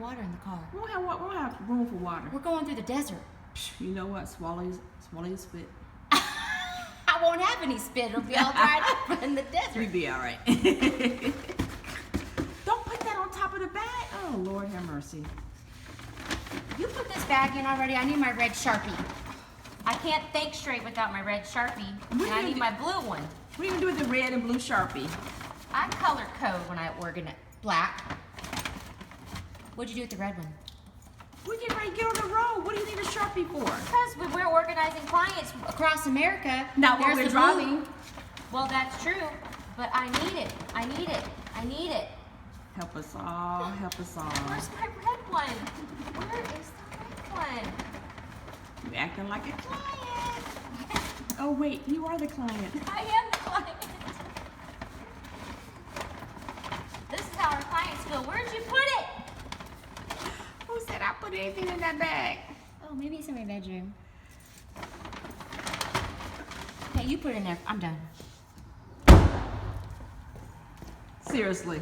water in the car. We don't have room for water. We're going through the desert. You know what? Swallow your spit. I won't have any spit. It'll be all dried up in the desert. We'll be all right. Don't put that on top of the bag. Oh, Lord have mercy. You put this bag in already. I need my red Sharpie. I can't think straight without my red Sharpie. And I need my blue one. What do you do with the red and blue Sharpie? I color code when I organize. Black. What'd you do with the red one? We get ready to get on the road. What do you need a Sharpie for? Because we're organizing clients across America. Not while we're driving. Well, that's true. But I need it. I need it. I need it. Help us all. Help us all. Where's my red one? Where is the red one? You're acting like a client. Oh, wait. You are the client. I am the client. This is how our clients feel. Where'd you put it? Who said I put anything in that bag? Oh, maybe it's in my bedroom. Okay, you put it in there. I'm done. Seriously.